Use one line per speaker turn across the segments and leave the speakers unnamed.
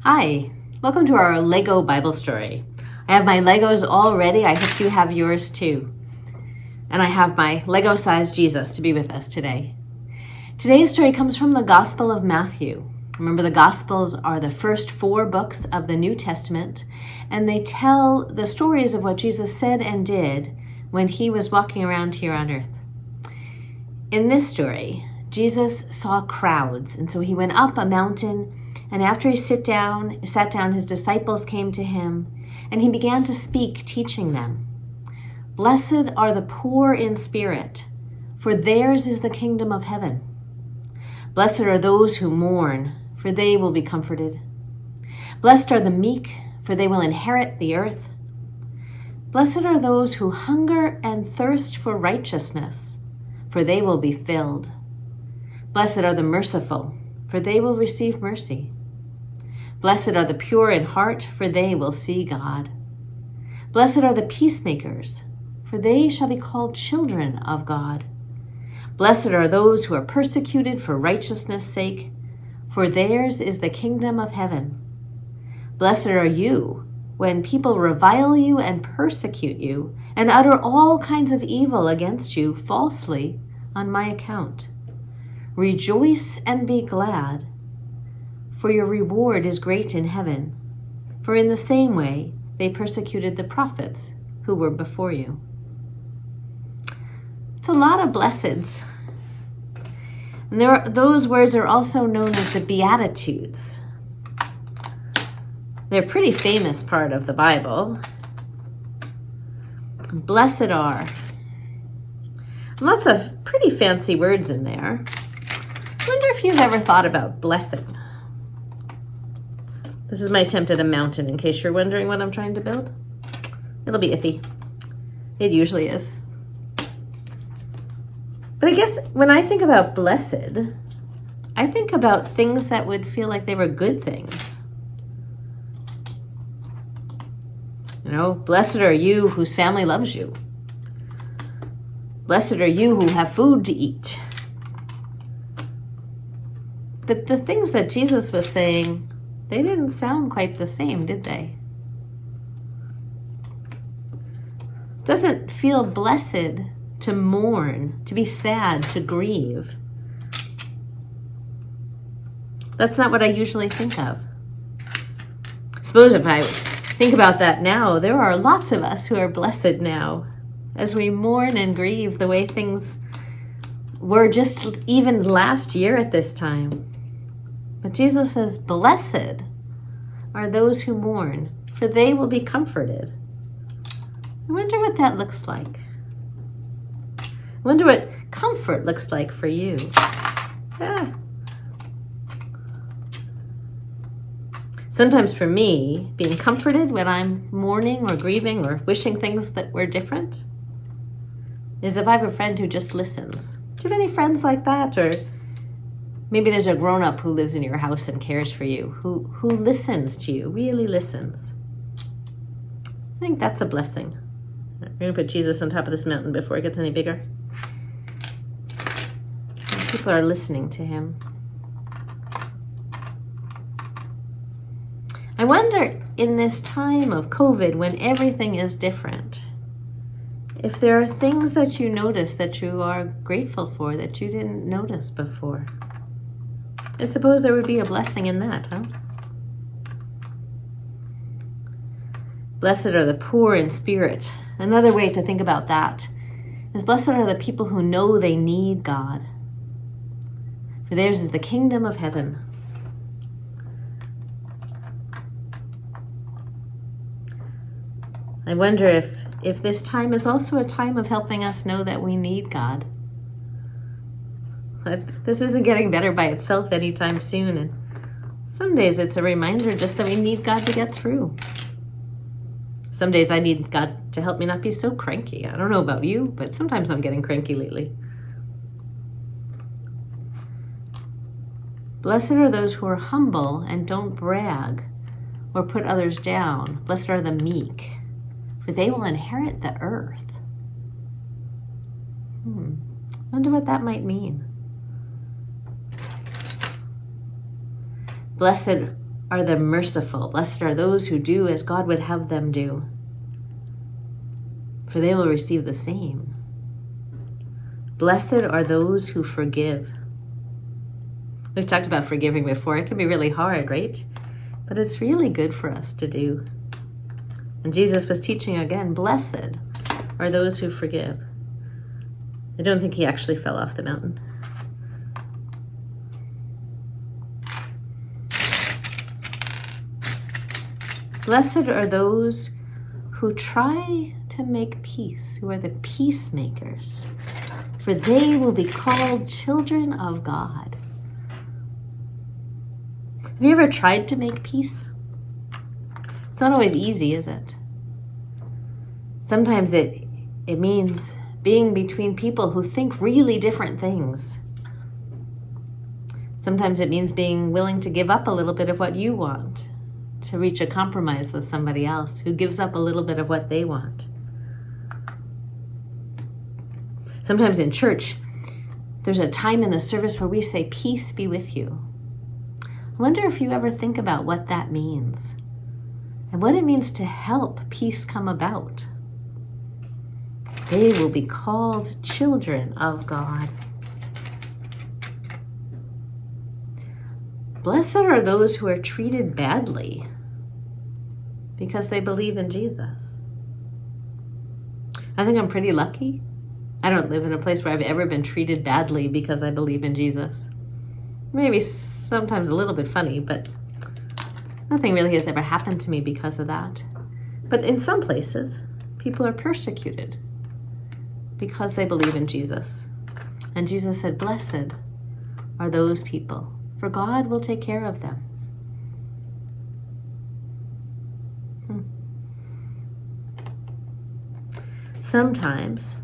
Hi, welcome to our Lego Bible story. I have my Legos all ready. I hope you have yours too. And I have my Lego-sized Jesus to be with us today. Today's story comes from the Gospel of Matthew. Remember, the Gospels are the first 4 books of the New Testament, and they tell the stories of what Jesus said and did when he was walking around here on earth. In this story, Jesus saw crowds, and so he went up a mountain. And after he sat down, his disciples came to him, and he began to speak, teaching them. Blessed are the poor in spirit, for theirs is the kingdom of heaven. Blessed are those who mourn, for they will be comforted. Blessed are the meek, for they will inherit the earth. Blessed are those who hunger and thirst for righteousness, for they will be filled. Blessed are the merciful, for they will receive mercy. Blessed are the pure in heart, for they will see God. Blessed are the peacemakers, for they shall be called children of God. Blessed are those who are persecuted for righteousness' sake, for theirs is the kingdom of heaven. Blessed are you when people revile you and persecute you, and utter all kinds of evil against you falsely on my account. Rejoice and be glad, for your reward is great in heaven. For in the same way they persecuted the prophets who were before you. It's a lot of blessings. And those words are also known as the Beatitudes. They're a pretty famous part of the Bible. Blessed are. Lots of pretty fancy words in there. I wonder if you've ever thought about blessing. This is my attempt at a mountain, in case you're wondering what I'm trying to build. It'll be iffy. It usually is. But I guess when I think about blessed, I think about things that would feel like they were good things. You know, blessed are you whose family loves you. Blessed are you who have food to eat. But the things that Jesus was saying, they didn't sound quite the same, did they? It doesn't feel blessed to mourn, to be sad, to grieve. That's not what I usually think of. I suppose if I think about that now, there are lots of us who are blessed now as we mourn and grieve the way things were just even last year at this time. But Jesus says, blessed are those who mourn, for they will be comforted. I wonder what that looks like. I wonder what comfort looks like for you. Sometimes for me, being comforted when I'm mourning or grieving or wishing things that were different is if I have a friend who just listens. Do you have any friends like that? Or maybe there's a grown-up who lives in your house and cares for you, who listens to you, really listens. I think that's a blessing. We're going to put Jesus on top of this mountain before it gets any bigger. And people are listening to him. I wonder, in this time of COVID, when everything is different, if there are things that you notice that you are grateful for that you didn't notice before. I suppose there would be a blessing in that, huh? Blessed are the poor in spirit. Another way to think about that is blessed are the people who know they need God. For theirs is the kingdom of heaven. I wonder if this time is also a time of helping us know that we need God. But this isn't getting better by itself anytime soon, and some days it's a reminder just that we need God to get through. Some days I need God to help me not be so cranky. I don't know about you, but sometimes I'm getting cranky lately. Blessed are those who are humble and don't brag or put others down. Blessed are the meek, for they will inherit the earth. Wonder what that might mean. Blessed are the merciful. Blessed are those who do as God would have them do, for they will receive the same. Blessed are those who forgive. We've talked about forgiving before. It can be really hard, right? But it's really good for us to do. And Jesus was teaching again, blessed are those who forgive. I don't think he actually fell off the mountain. Blessed are those who try to make peace, who are the peacemakers, for they will be called children of God. Have you ever tried to make peace? It's not always easy, is it? Sometimes it means being between people who think really different things. Sometimes it means being willing to give up a little bit of what you want to reach a compromise with somebody else who gives up a little bit of what they want. Sometimes in church, there's a time in the service where we say, peace be with you. I wonder if you ever think about what that means and what it means to help peace come about. They will be called children of God. Blessed are those who are treated badly because they believe in Jesus. I think I'm pretty lucky. I don't live in a place where I've ever been treated badly because I believe in Jesus. Maybe sometimes a little bit funny, but nothing really has ever happened to me because of that. But in some places, people are persecuted because they believe in Jesus. And Jesus said, blessed are those people, for God will take care of them. Sometimes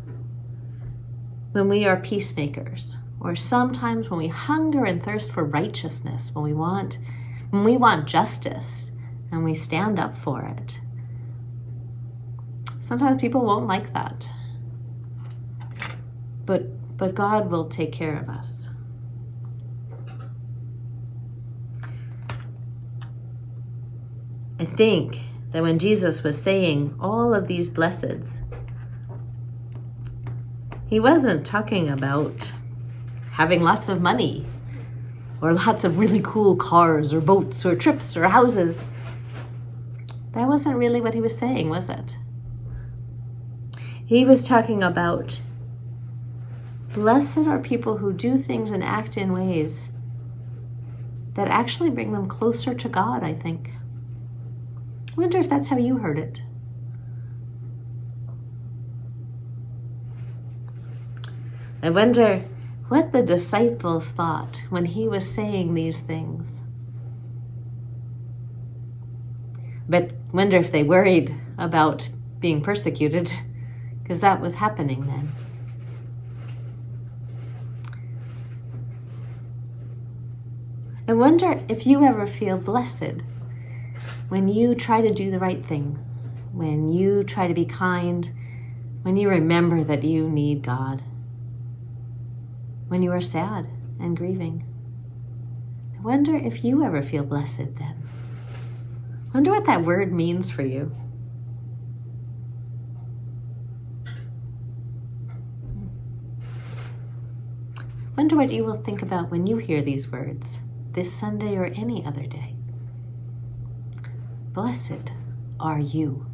when we are peacemakers, or sometimes when we hunger and thirst for righteousness, when we want justice and we stand up for it, sometimes people won't like that. But God will take care of us. I think that when Jesus was saying all of these blesseds, he wasn't talking about having lots of money or lots of really cool cars or boats or trips or houses. That wasn't really what he was saying, was it? He was talking about blessed are people who do things and act in ways that actually bring them closer to God, I think. I wonder if that's how you heard it. I wonder what the disciples thought when he was saying these things. But wonder if they worried about being persecuted, because that was happening then. I wonder if you ever feel blessed when you try to do the right thing, when you try to be kind, when you remember that you need God, when you are sad and grieving. I wonder if you ever feel blessed then. I wonder what that word means for you. I wonder what you will think about when you hear these words, this Sunday or any other day. Blessed are you.